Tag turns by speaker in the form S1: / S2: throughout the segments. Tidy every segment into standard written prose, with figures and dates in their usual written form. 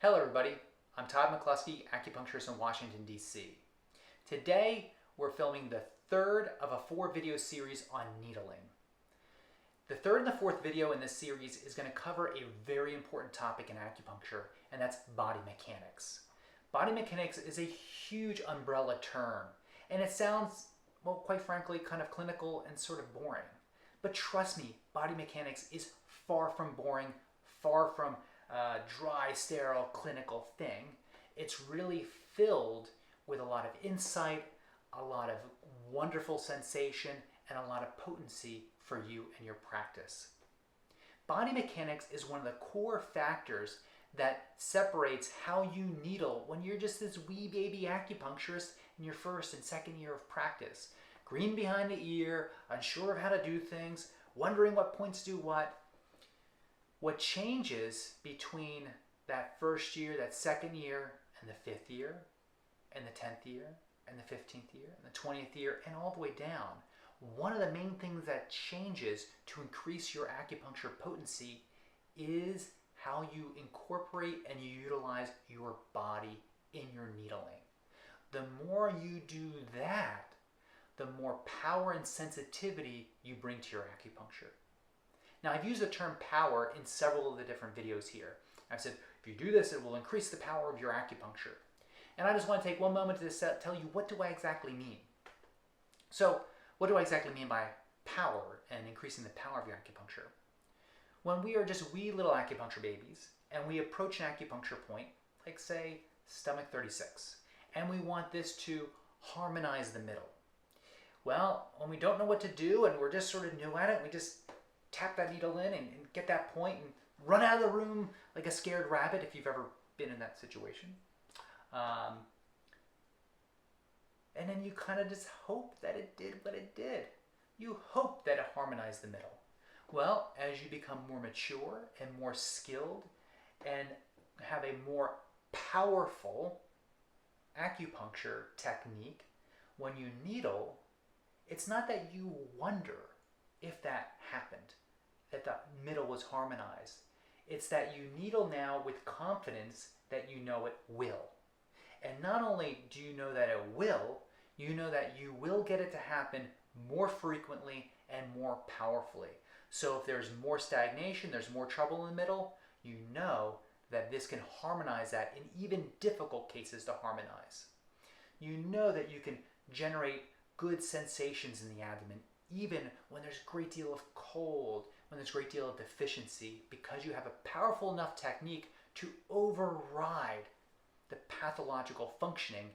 S1: Hello everybody, I'm Todd McCluskey, acupuncturist in Washington, D.C. Today we're filming the third of a 4-video series on needling. The third and the fourth video in this series is going to cover a very important topic in acupuncture, and that's body mechanics. Body mechanics is a huge umbrella term, and it sounds, well, quite frankly, kind of clinical and sort of boring. But trust me, body mechanics is far from boring, far from dry, sterile, clinical thing. It's really filled with a lot of insight, a lot of wonderful sensation, and a lot of potency for you and your practice. Body mechanics is one of the core factors that separates how you needle when you're just this wee baby acupuncturist in your first and second year of practice. Green behind the ear, unsure of how to do things, wondering what points do what. What changes between that first year, that second year, and the 5th year, and the 10th year, and the 15th year, and the 20th year, and all the way down, one of the main things that changes to increase your acupuncture potency is how you incorporate and you utilize your body in your needling. The more you do that, the more power and sensitivity you bring to your acupuncture. Now, I've used the term power in several of the different videos here. I've said, if you do this, it will increase the power of your acupuncture. And I just want to take one moment to tell you, what do I exactly mean? So, what do I exactly mean by power and increasing the power of your acupuncture? When we are just wee little acupuncture babies, and we approach an acupuncture point, like say, stomach 36, and we want this to harmonize the middle. Well, when we don't know what to do, and we're just sort of new at it, we just tap that needle in and get that point and run out of the room like a scared rabbit, if you've ever been in that situation. And then you kind of just hope that it did what it did. You hope that it harmonized the middle. Well, as you become more mature and more skilled and have a more powerful acupuncture technique, when you needle, it's not that you wonder if that happened, that the middle was harmonized. It's that you needle now with confidence that you know it will. And not only do you know that it will, you know that you will get it to happen more frequently and more powerfully. So if there's more stagnation, there's more trouble in the middle, you know that this can harmonize that in even difficult cases to harmonize. You know that you can generate good sensations in the abdomen even when there's a great deal of cold, when there's a great deal of deficiency, because you have a powerful enough technique to override the pathological functioning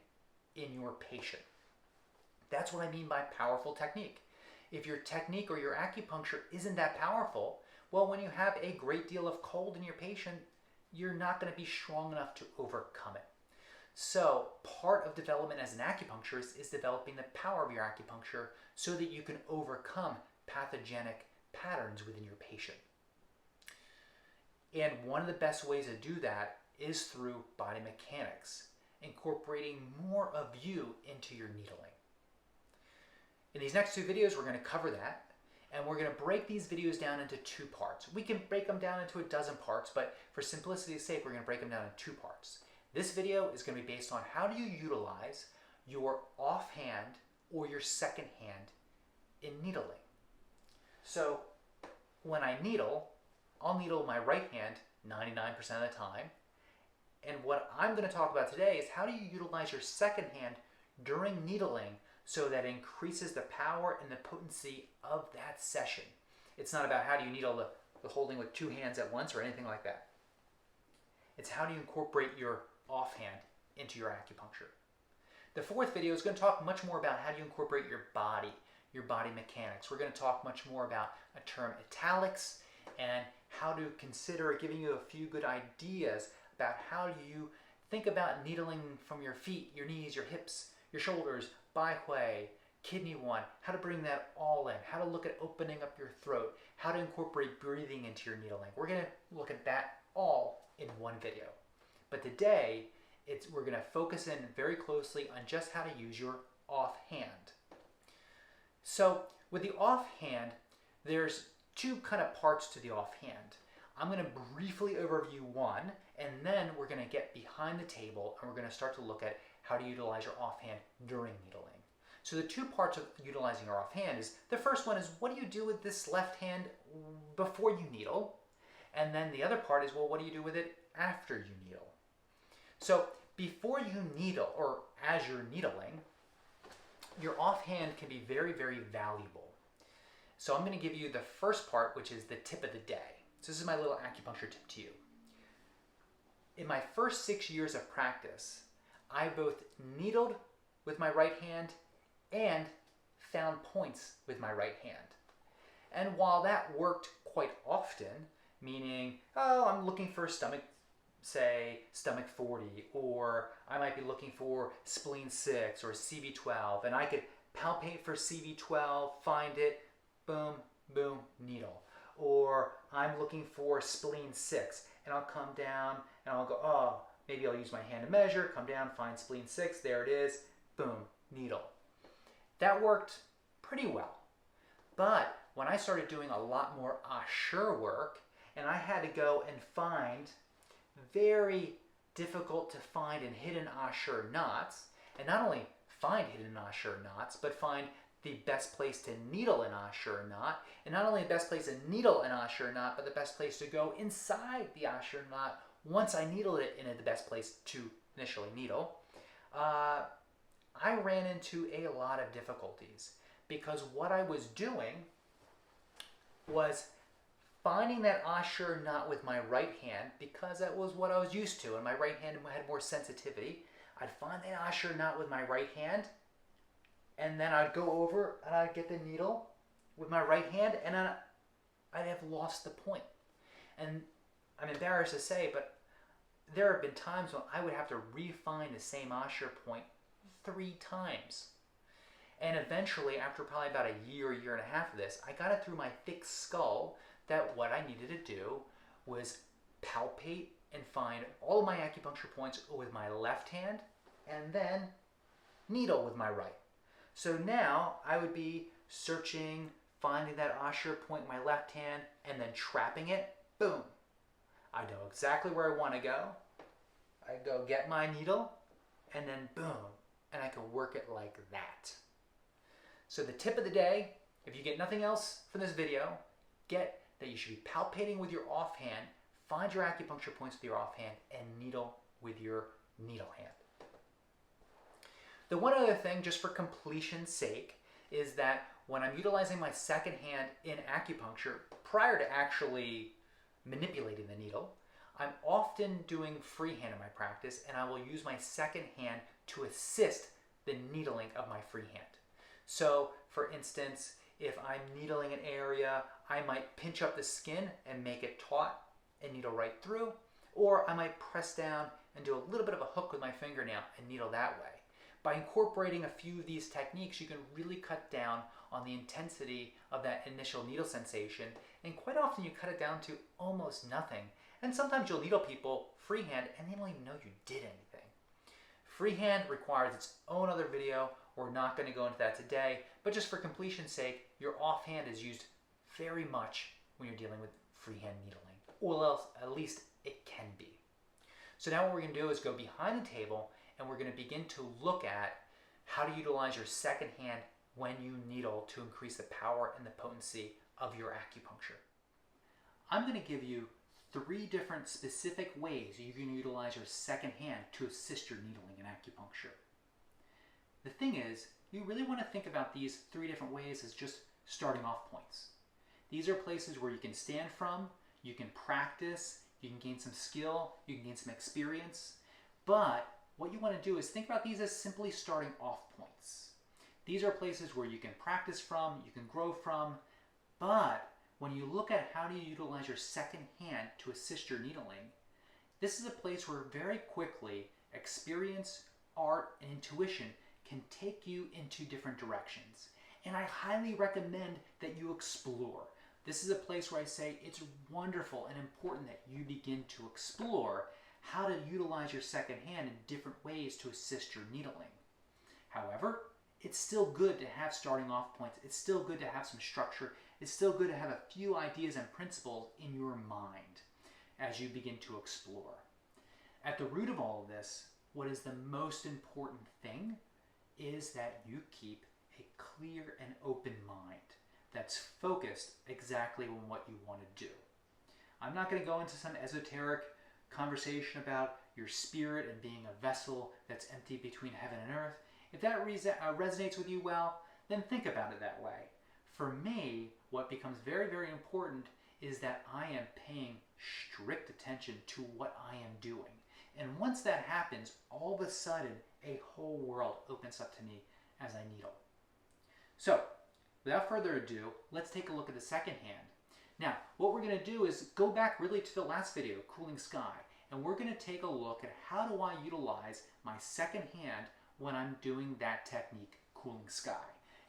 S1: in your patient. That's what I mean by powerful technique. If your technique or your acupuncture isn't that powerful, well, when you have a great deal of cold in your patient, you're not going to be strong enough to overcome it. So part of development as an acupuncturist is developing the power of your acupuncture so that you can overcome pathogenic patterns within your patient. And one of the best ways to do that is through body mechanics, incorporating more of you into your needling. In these next 2 videos, we're going to cover that, and we're going to break these videos down into 2 parts. We can break them down into a dozen parts, but for simplicity's sake, we're going to break them down into 2 parts. This video is going to be based on how do you utilize your offhand or your second hand in needling. So when I needle, I'll needle my right hand 99% of the time. And what I'm going to talk about today is how do you utilize your second hand during needling so that it increases the power and the potency of that session. It's not about how do you needle the holding with 2 hands at once or anything like that. It's how do you incorporate your offhand into your acupuncture. The 4th video is going to talk much more about how do you incorporate your body mechanics. We're going to talk much more about a term italics and how to consider giving you a few good ideas about how do you think about needling from your feet, your knees, your hips, your shoulders, baihui, kidney 1, how to bring that all in, how to look at opening up your throat, how to incorporate breathing into your needling. We're going to look at that all in one video. But today, we're going to focus in very closely on just how to use your offhand. So with the offhand, there's 2 kind of parts to the offhand. I'm going to briefly overview one, and then we're going to get behind the table and we're going to start to look at how to utilize your offhand during needling. So the two parts of utilizing your offhand is, the first one is, what do you do with this left hand before you needle? And then the other part is, well, what do you do with it after you needle? So before you needle, or as you're needling, your offhand can be very, very valuable. So I'm going to give you the first part, which is the tip of the day. So this is my little acupuncture tip to you. In my first 6 years of practice, I both needled with my right hand and found points with my right hand. And while that worked quite often, meaning, oh, I'm looking for stomach, say, stomach 40, or I might be looking for spleen 6 or CV12, and I could palpate for CV12, find it, boom, boom, needle. Or I'm looking for spleen 6, and I'll come down and I'll go, oh, maybe I'll use my hand to measure, come down, find spleen 6, there it is, boom, needle. That worked pretty well. But when I started doing a lot more acupuncture work, and I had to go and find very difficult to find and hidden acupuncture knots, and not only find hidden acupuncture knots, but find the best place to needle an acupuncture knot, and not only the best place to needle an acupuncture knot, but the best place to go inside the acupuncture knot once I needled it in the best place to initially needle. I ran into a lot of difficulties because what I was doing was finding that acupuncture knot with my right hand, because that was what I was used to, and my right hand had more sensitivity. I'd find that acupuncture knot with my right hand, and then I'd go over and I'd get the needle with my right hand, and I'd have lost the point. And I'm embarrassed to say, but there have been times when I would have to re-find the same acupuncture point 3 times. And eventually, after probably about a year and a half of this, I got it through my thick skull that what I needed to do was palpate and find all of my acupuncture points with my left hand, and then needle with my right. So now I would be searching, finding that acupuncture point with my left hand, and then trapping it, boom. I know exactly where I want to go. I go get my needle, and then boom, and I can work it like that. So the tip of the day, if you get nothing else from this video, get that you should be palpating with your offhand, find your acupuncture points with your offhand, and needle with your needle hand. The one other thing, just for completion's sake, is that when I'm utilizing my second hand in acupuncture, prior to actually manipulating the needle, I'm often doing freehand in my practice, and I will use my second hand to assist the needling of my free hand. So, for instance, if I'm needling an area, I might pinch up the skin and make it taut and needle right through, or I might press down and do a little bit of a hook with my fingernail and needle that way. By incorporating a few of these techniques, you can really cut down on the intensity of that initial needle sensation, and quite often you cut it down to almost nothing. And sometimes you'll needle people freehand and they don't even know you did anything. Freehand requires its own other video. We're not going to go into that today, but just for completion's sake, your offhand is used very much when you're dealing with freehand needling, or else at least it can be. So now what we're going to do is go behind the table, and we're going to begin to look at how to utilize your second hand when you needle to increase the power and the potency of your acupuncture. I'm going to give you 3 different specific ways you can utilize your second hand to assist your needling in acupuncture. The thing is, you really want to think about these 3 different ways as just starting off points. These are places where you can stand from, you can practice, you can gain some skill, you can gain some experience, but what you want to do is think about these as simply starting off points. These are places where you can practice from, you can grow from, but when you look at how to utilize your second hand to assist your needling, this is a place where very quickly experience, art, and intuition can take you into different directions. And I highly recommend that you explore. This is a place where I say it's wonderful and important that you begin to explore how to utilize your second hand in different ways to assist your needling. However, it's still good to have starting off points. It's still good to have some structure. It's still good to have a few ideas and principles in your mind. as you begin to explore. At the root of all of this, what is the most important thing is that you keep a clear and open mind that's focused exactly on what you want to do. I'm not going to go into some esoteric conversation about your spirit and being a vessel that's empty between heaven and earth. If that resonates with you well, then think about it that way. For me, what becomes very, very important is that I am paying strict attention to what I am doing. And once that happens, all of a sudden, a whole world opens up to me as I needle. So, without further ado, let's take a look at the second hand. Now, what we're going to do is go back really to the last video, Cooling Sky, and we're going to take a look at how do I utilize my second hand when I'm doing that technique, Cooling Sky.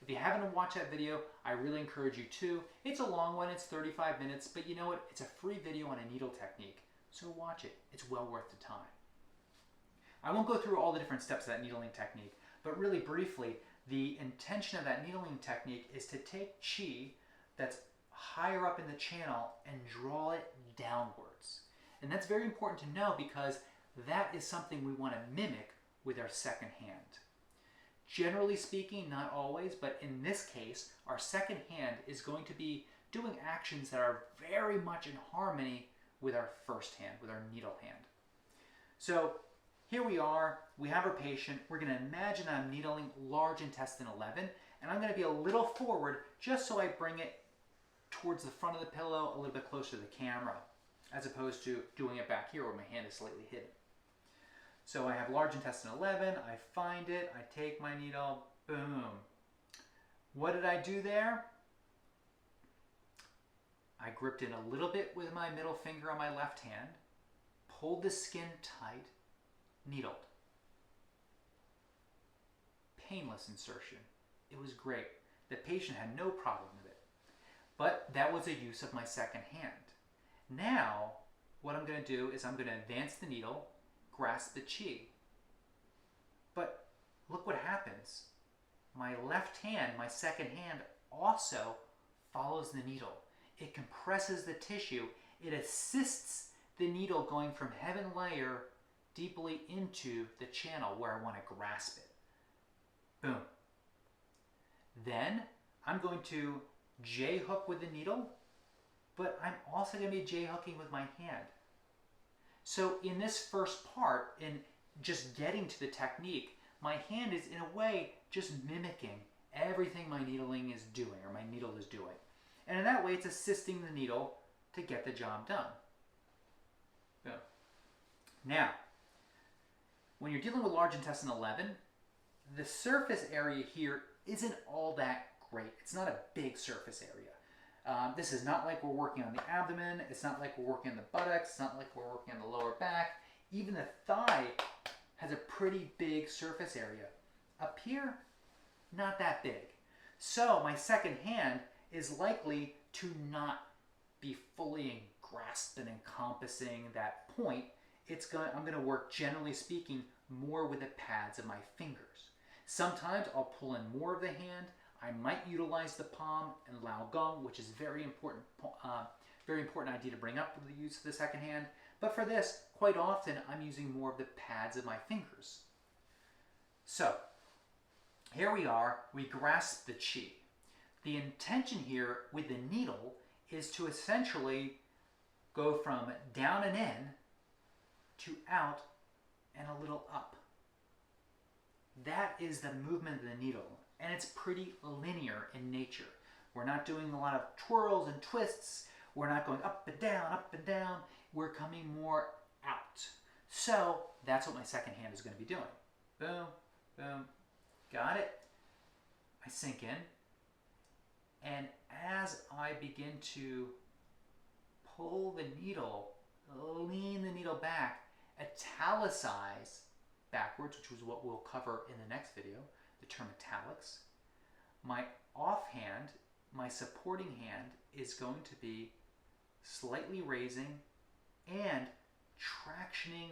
S1: If you haven't watched that video, I really encourage you to. It's a long one, it's 35 minutes, but you know what? It's a free video on a needle technique, so watch it. It's well worth the time. I won't go through all the different steps of that needling technique, but really briefly, the intention of that needling technique is to take chi that's higher up in the channel and draw it downwards. And that's very important to know because that is something we want to mimic with our second hand. Generally speaking, not always, but in this case, our second hand is going to be doing actions that are very much in harmony with our first hand, with our needle hand. So here we are, we have our patient, we're going to imagine I'm needling large intestine 11, and I'm going to be a little forward just so I bring it towards the front of the pillow, a little bit closer to the camera, as opposed to doing it back here where my hand is slightly hidden. So I have large intestine 11, I find it, I take my needle, boom. What did I do there? I gripped in a little bit with my middle finger on my left hand, pulled the skin tight, needled. Painless insertion. It was great. The patient had no problem with it. But that was a use of my second hand. Now, what I'm going to do is I'm going to advance the needle, grasp the chi. But look what happens. My left hand, my second hand, also follows the needle. It compresses the tissue. It assists the needle going from heaven layer deeply into the channel where I want to grasp it. Boom. Then I'm going to J-hook with the needle, but I'm also going to be J-hooking with my hand. So in this first part, in just getting to the technique, my hand is in a way just mimicking everything my needling is doing, or my needle is doing. And in that way, it's assisting the needle to get the job done. Boom. Now, when you're dealing with large intestine 11, the surface area here isn't all that great. It's not a big surface area. This is not like we're working on the abdomen. It's not like we're working on the buttocks. It's not like we're working on the lower back. Even the thigh has a pretty big surface area. Up here, not that big. So my second hand is likely to not be fully grasped and encompassing that point. I'm going to work, generally speaking, more with the pads of my fingers. Sometimes I'll pull in more of the hand. I might utilize the palm and Lao Gong, which is very important idea to bring up with the use of the second hand. But for this, quite often, I'm using more of the pads of my fingers. So, here we are. We grasp the chi. The intention here with the needle is to essentially go from down and in to out and a little up. That is the movement of the needle, and it's pretty linear in nature. We're not doing a lot of twirls and twists. We're not going up and down, up and down. We're coming more out. So that's what my second hand is going to be doing. Boom, boom, got it. I sink in, and as I begin to pull the needle, lean the needle back, italicize backwards, which was what we'll cover in the next video, the term italics. My offhand, my supporting hand, is going to be slightly raising and tractioning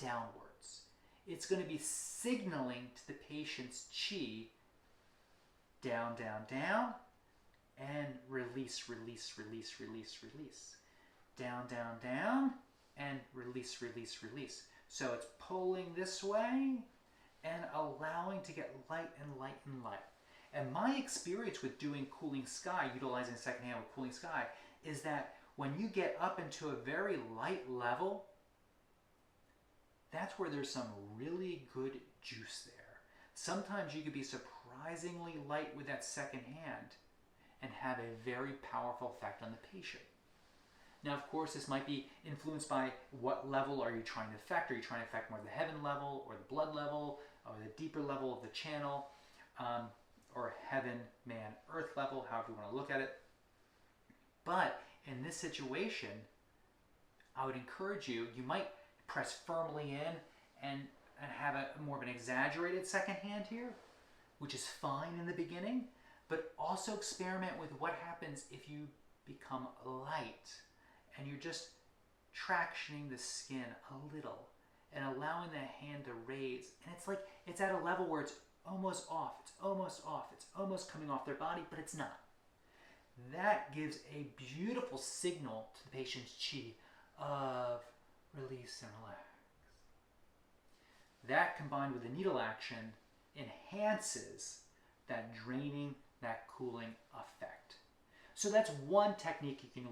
S1: downwards. It's going to be signaling to the patient's chi, down, down, down, and release, release, release, release, release. Down, down, down, and release, release, release. So it's pulling this way and allowing to get light and light and light. And my experience with doing cooling sky, utilizing second hand with cooling sky, is that when you get up into a very light level, that's where there's some really good juice there. Sometimes you could be surprisingly light with that second hand and have a very powerful effect on the patient. Now, of course, this might be influenced by what level are you trying to affect. Are you trying to affect more the heaven level or the blood level or the deeper level of the channel, or heaven, man, earth level, however you want to look at it. But in this situation, I would encourage you, you might press firmly in and have a more of an exaggerated second hand here, which is fine in the beginning, but also experiment with what happens if you become light and you're just tractioning the skin a little and allowing the hand to raise. And it's like, it's at a level where it's almost off, it's almost off, it's almost coming off their body, but it's not. That gives a beautiful signal to the patient's chi of release and relax. That combined with the needle action enhances that draining, that cooling effect. So that's one technique you can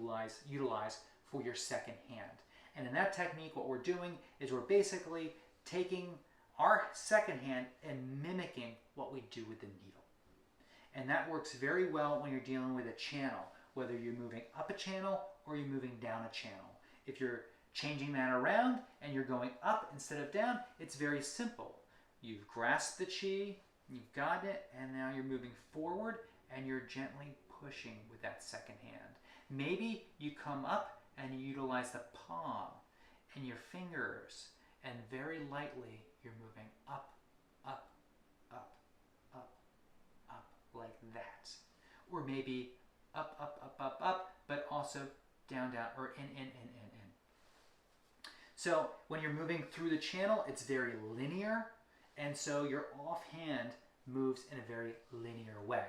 S1: utilize for your second hand. And in that technique, what we're doing is we're basically taking our second hand and mimicking what we do with the needle. And that works very well when you're dealing with a channel, whether you're moving up a channel or you're moving down a channel. If you're changing that around and you're going up instead of down, it's very simple. You've grasped the chi, you've got it, and now you're moving forward and you're gently pushing with that second hand. Maybe you come up and you utilize the palm and your fingers, and very lightly you're moving up, up, up, up, up, like that. Or maybe up, up, up, up, up, but also down, down, or in, in, in, in. So when you're moving through the channel, it's very linear, and so your offhand moves in a very linear way.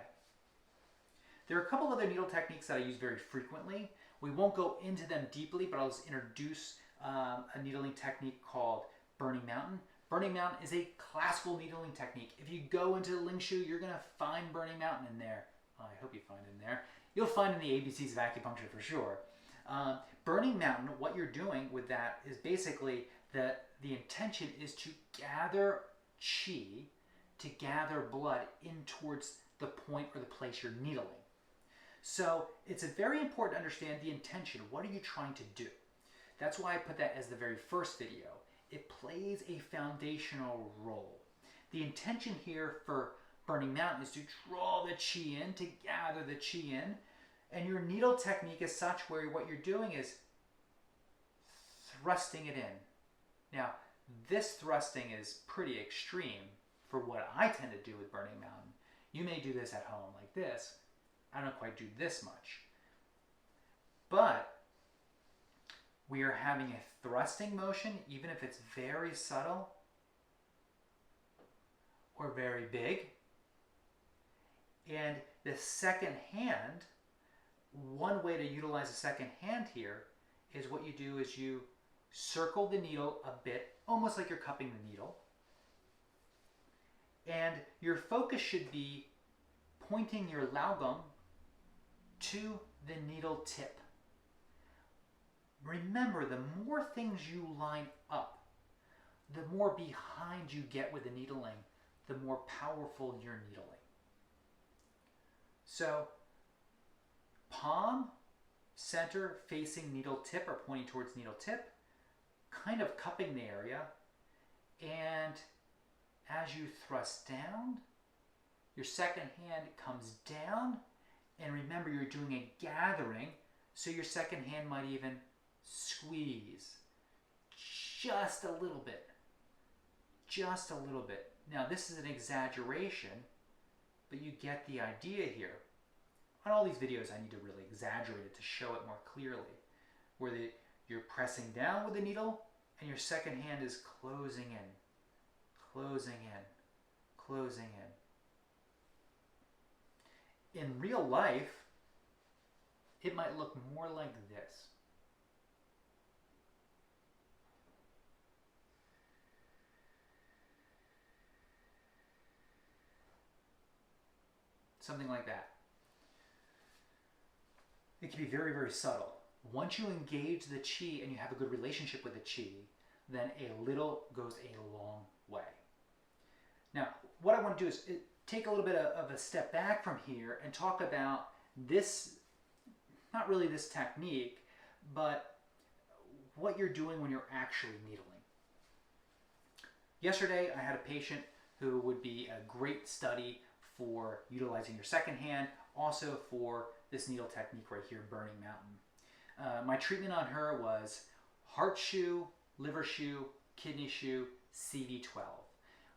S1: There are a couple other needle techniques that I use very frequently. We won't go into them deeply, but I'll just introduce a needling technique called Burning Mountain. Burning Mountain is a classical needling technique. If you go into the Ling Shu, you're going to find Burning Mountain in there. Well, I hope you find it in there. You'll find in the ABCs of acupuncture for sure. Burning Mountain, what you're doing with that is basically the intention is to gather chi, to gather blood in towards the point or the place you're needling. So it's very important to understand the intention. What are you trying to do? That's why I put that as the very first video. It plays a foundational role. The intention here for Burning Mountain is to draw the chi in, to gather the chi in. And your needle technique is such where what you're doing is thrusting it in. Now, this thrusting is pretty extreme for what I tend to do with Burning Mountain. You may do this at home like this. I don't quite do this much. But we are having a thrusting motion, even if it's very subtle or very big. And the second hand, one way to utilize the second hand here is what you do is you circle the needle a bit, almost like you're cupping the needle. And your focus should be pointing your laogam to the needle tip. Remember, the more things you line up, the more behind you get with the needling, the more powerful you're needling. So, palm, center, facing needle tip or pointing towards needle tip, kind of cupping the area, and as you thrust down, your second hand comes down, and remember you're doing a gathering, so your second hand might even squeeze just a little bit. Just a little bit. Now this is an exaggeration, but you get the idea here. On all these videos I need to really exaggerate it to show it more clearly. Where you're pressing down with the needle and your second hand is closing in, closing in, closing in. In real life, it might look more like this. something like that. It can be very, very subtle. Once you engage the chi and you have a good relationship with the chi, then a little goes a long way. Now, what I want to do is take a little bit of a step back from here and talk about this, not really this technique, but what you're doing when you're actually needling. Yesterday, I had a patient who would be a great study for utilizing your second hand, also for this needle technique right here, Burning Mountain. My treatment on her was heart shu, liver shu, kidney shu, CV12.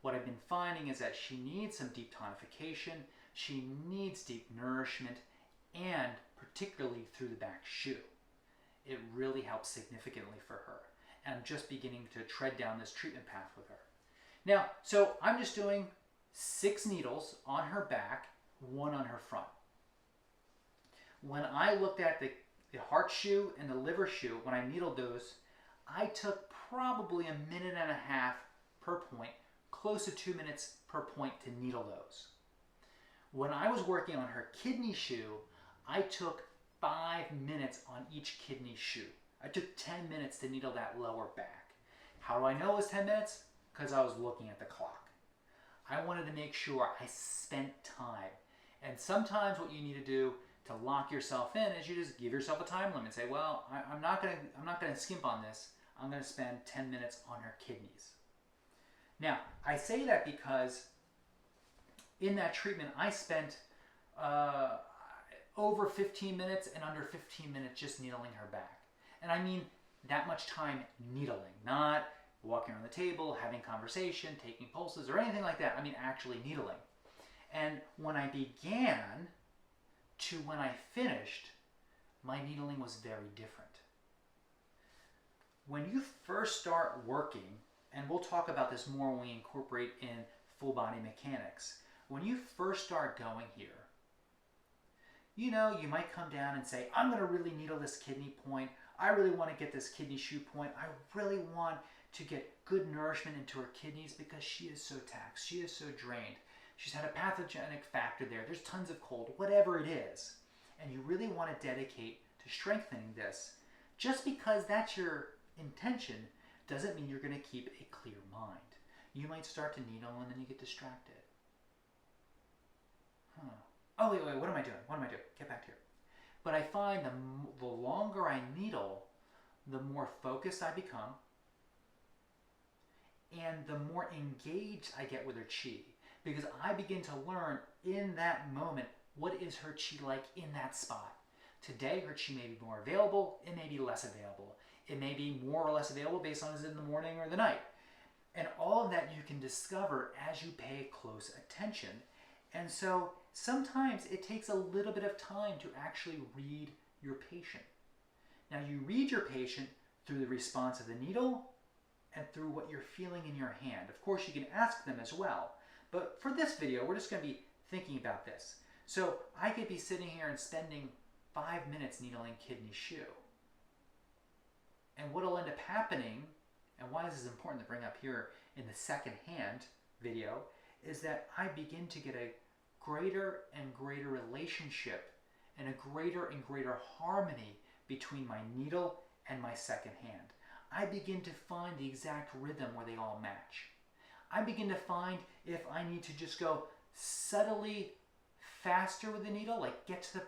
S1: What I've been finding is that she needs some deep tonification, she needs deep nourishment, and particularly through the back shu. It really helps significantly for her. And I'm just beginning to tread down this treatment path with her. Now, so I'm just doing 6 needles on her back, 1 on her front. When I looked at the heart shu and the liver shu, when I needled those, I took probably 1.5 minutes per point, close to 2 minutes per point to needle those. When I was working on her kidney shu, I took 5 minutes on each kidney shu. I took 10 minutes to needle that lower back. How do I know it was 10 minutes? Because I was looking at the clock. I wanted to make sure I spent time. And sometimes what you need to do to lock yourself in is you just give yourself a time limit. Say, well, I'm not gonna skimp on this. I'm gonna spend 10 minutes on her kidneys. Now, I say that because in that treatment, I spent over 15 minutes and under 15 minutes just needling her back. And I mean that much time needling, not walking around the table, having conversation, taking pulses, or anything like that. I mean actually needling. And when I began to when I finished, my needling was very different. When you first start working, and we'll talk about this more when we incorporate in full body mechanics, when you first start going here, you know, you might come down and say, I'm going to really needle this kidney point. I really want to get this kidney shu point. I really want to get good nourishment into her kidneys because she is so taxed. She is so drained. She's had a pathogenic factor there. There's tons of cold, whatever it is. And you really want to dedicate to strengthening this. Just because that's your intention doesn't mean you're going to keep a clear mind. You might start to needle and then you get distracted. Oh, wait, what am I doing? What am I doing? Get back here. But I find the longer I needle, the more focused I become and the more engaged I get with her chi. Because I begin to learn in that moment, what is her chi like in that spot? Today, her chi may be more available, it may be less available. It may be more or less available based on is it in the morning or the night. And all of that you can discover as you pay close attention. And so sometimes it takes a little bit of time to actually read your patient. Now you read your patient through the response of the needle and through what you're feeling in your hand. Of course, you can ask them as well. But for this video, we're just going to be thinking about this. So I could be sitting here and spending 5 minutes needling kidney shu. And what will end up happening, and why this is important to bring up here in the second hand video, is that I begin to get a greater and greater relationship and a greater and greater harmony between my needle and my second hand. I begin to find the exact rhythm where they all match. I begin to find if I need to just go subtly faster with the needle, like get to the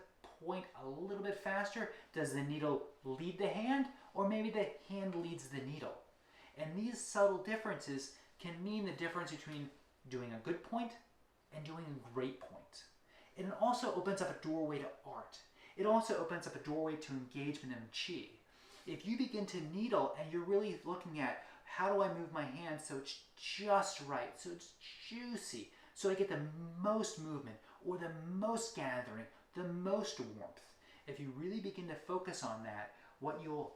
S1: point a little bit faster. Does the needle lead the hand, or maybe the hand leads the needle? And these subtle differences can mean the difference between doing a good point and doing a great point. And it also opens up a doorway to art. It also opens up a doorway to engagement in chi. If you begin to needle and you're really looking at how do I move my hand so it's just right, so it's juicy, so I get the most movement or the most gathering, the most warmth. If you really begin to focus on that, what you'll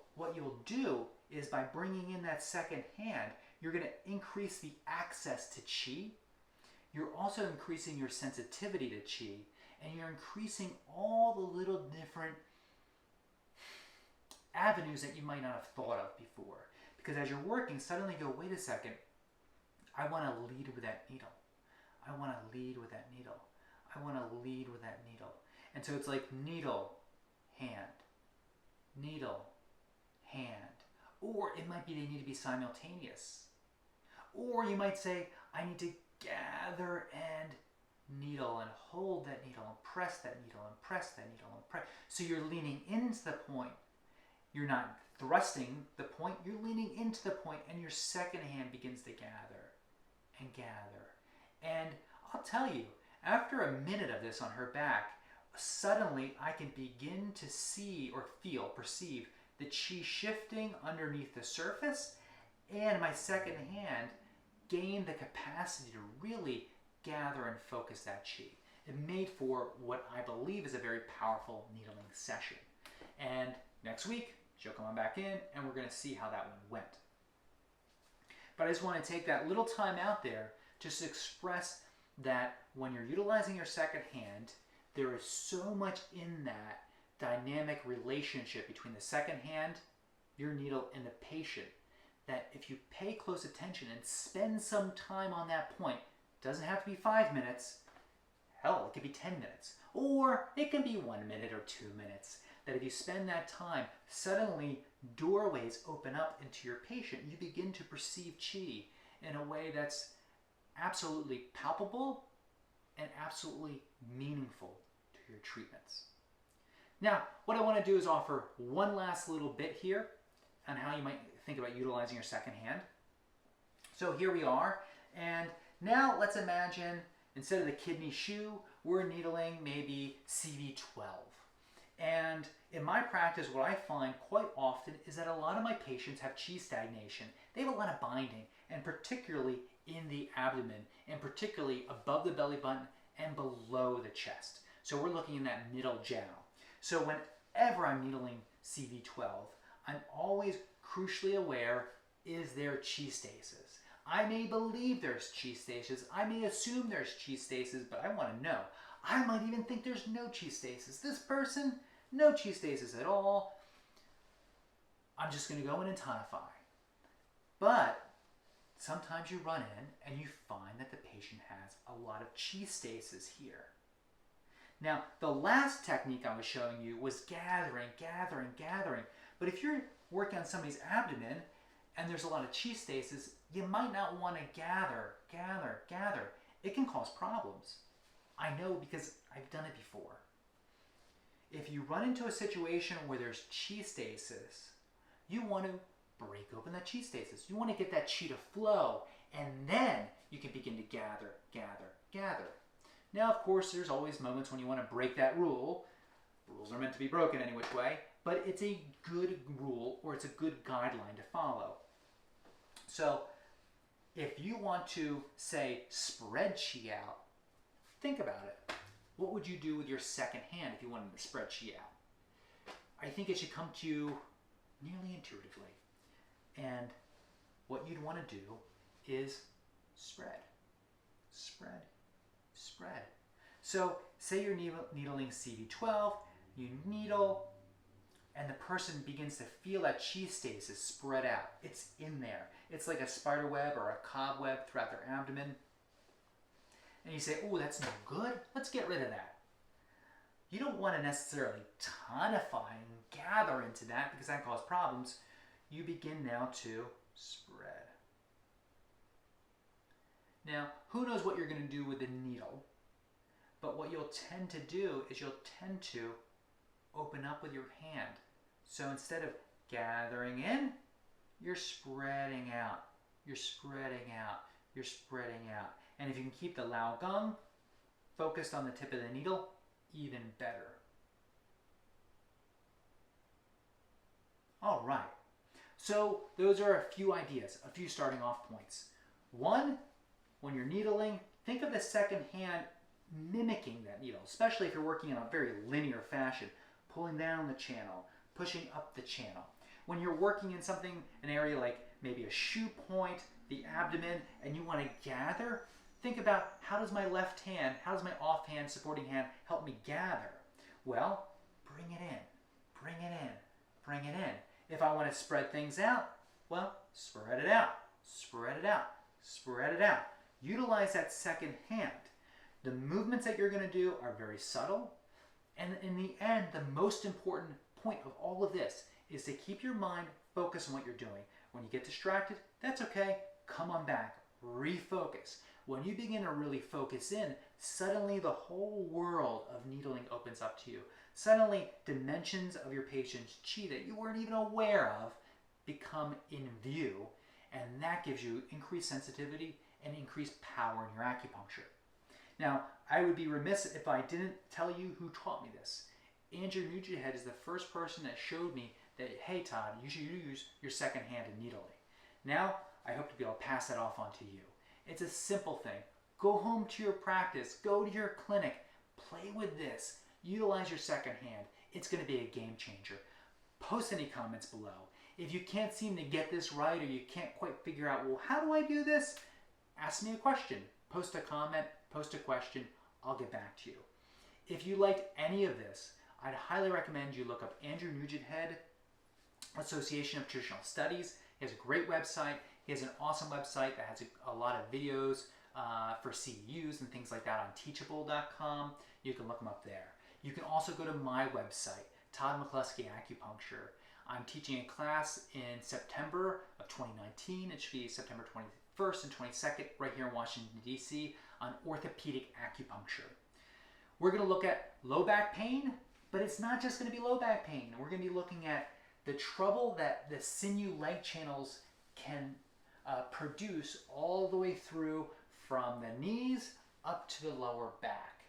S1: do is by bringing in that second hand, you're going to increase the access to chi. You're also increasing your sensitivity to chi, and you're increasing all the little different avenues that you might not have thought of before. Because as you're working, suddenly you go, wait a second, I want to lead with that needle. I want to lead with that needle. I want to lead with that needle. And so it's like needle, hand, needle, hand. Or it might be they need to be simultaneous. Or you might say, I need to gather and needle and hold that needle and press that needle and press that needle and press. So you're leaning into the point. You're not thrusting the point, you're leaning into the point, and your second hand begins to gather and gather. And I'll tell you, after a minute of this on her back, suddenly I can begin to see or feel, perceive the chi shifting underneath the surface, and my second hand gain the capacity to really gather and focus that chi. It made for what I believe is a very powerful needling session. And next week, she'll come on back in and we're going to see how that one went. But I just want to take that little time out there just to express that when you're utilizing your second hand, there is so much in that dynamic relationship between the second hand, your needle, and the patient that if you pay close attention and spend some time on that point, it doesn't have to be 5 minutes, hell, it could be 10 minutes, or it can be 1 minute or 2 minutes, that if you spend that time, suddenly doorways open up into your patient. You begin to perceive chi in a way that's absolutely palpable and absolutely meaningful to your treatments. Now, what I want to do is offer one last little bit here on how you might think about utilizing your second hand. So here we are, and now let's imagine instead of the kidney shoe, we're needling maybe CV12. And in my practice, what I find quite often is that a lot of my patients have chi stagnation. They have a lot of binding, and particularly in the abdomen, and particularly above the belly button and below the chest. So we're looking in that middle jiao. So whenever I'm needling CV12, I'm always crucially aware, is there chi stasis? I may believe there's chi stasis. I may assume there's chi stasis, but I want to know. I might even think there's no chi stasis. This person, no chi stasis at all. I'm just going to go in and tonify. But sometimes you run in and you find that the patient has a lot of chi stasis here. Now, the last technique I was showing you was gathering, gathering, gathering. But if you're working on somebody's abdomen and there's a lot of chi stasis, you might not want to gather, gather, gather. It can cause problems. I know because I've done it before. If you run into a situation where there's chi stasis, you want to break open that chi stasis. You want to get that chi to flow, and then you can begin to gather, gather, gather. Now, of course, there's always moments when you want to break that rule. Rules are meant to be broken any which way, but it's a good rule or it's a good guideline to follow. So if you want to, say, spread chi out, think about it. What would you do with your second hand if you wanted to spread chi out? I think it should come to you nearly intuitively. And what you'd want to do is spread, spread, spread. So say you're needling CV12, you needle, and the person begins to feel that chi stasis spread out. It's in there. It's like a spider web or a cobweb throughout their abdomen. And you say, oh, that's no good. Let's get rid of that. You don't want to necessarily tonify and gather into that because that can cause problems. You begin now to spread. Now, who knows what you're going to do with the needle, but what you'll tend to do is you'll tend to open up with your hand. So instead of gathering in, you're spreading out. You're spreading out. You're spreading out. And if you can keep the Lao Gong focused on the tip of the needle, even better. All right. So those are a few ideas, a few starting off points. One, when you're needling, think of the second hand mimicking that needle, especially if you're working in a very linear fashion, pulling down the channel, pushing up the channel. When you're working in something, an area like maybe a shoe point, the abdomen, and you want to gather, think about how does my left hand, how does my offhand supporting hand help me gather? Well, bring it in, bring it in, bring it in. If I want to spread things out, well, spread it out, spread it out, spread it out. Utilize that second hand. The movements that you're going to do are very subtle. And in the end, the most important point of all of this is to keep your mind focused on what you're doing. When you get distracted, that's okay. Come on back. Refocus. When you begin to really focus in, suddenly the whole world of needling opens up to you. Suddenly, dimensions of your patient's chi that you weren't even aware of become in view, and that gives you increased sensitivity and increased power in your acupuncture. Now, I would be remiss if I didn't tell you who taught me this. Andrew Nugent is the first person that showed me that, hey Todd, you should use your second hand in needling. Now, I hope to be able to pass that off on to you. It's a simple thing. Go home to your practice, go to your clinic, play with this, utilize your second hand. It's going to be a game changer. Post any comments below. If you can't seem to get this right or you can't quite figure out, well, how do I do this? Ask me a question. Post a comment, post a question, I'll get back to you. If you liked any of this, I'd highly recommend you look up Andrew Nugent Association of Traditional Studies. He has a great website. He has an awesome website that has a lot of videos for CEUs and things like that on teachable.com. You can look them up there. You can also go to my website, Todd McCluskey Acupuncture. I'm teaching a class in September of 2019. It should be September 21st and 22nd right here in Washington, D.C. on orthopedic acupuncture. We're going to look at low back pain, but it's not just going to be low back pain. We're going to be looking at the trouble that the sinew leg channels can produce all the way through from the knees up to the lower back.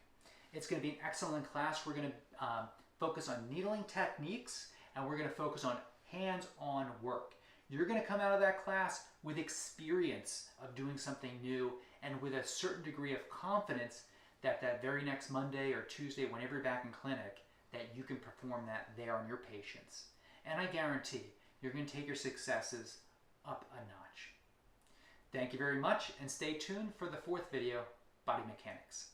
S1: It's going to be an excellent class. We're going to focus on needling techniques, and we're going to focus on hands-on work. You're going to come out of that class with experience of doing something new and with a certain degree of confidence that that very next Monday or Tuesday, whenever you're back in clinic, that you can perform that there on your patients. And I guarantee you're going to take your successes up a notch. Thank you very much, and stay tuned for the fourth video, Body Mechanics.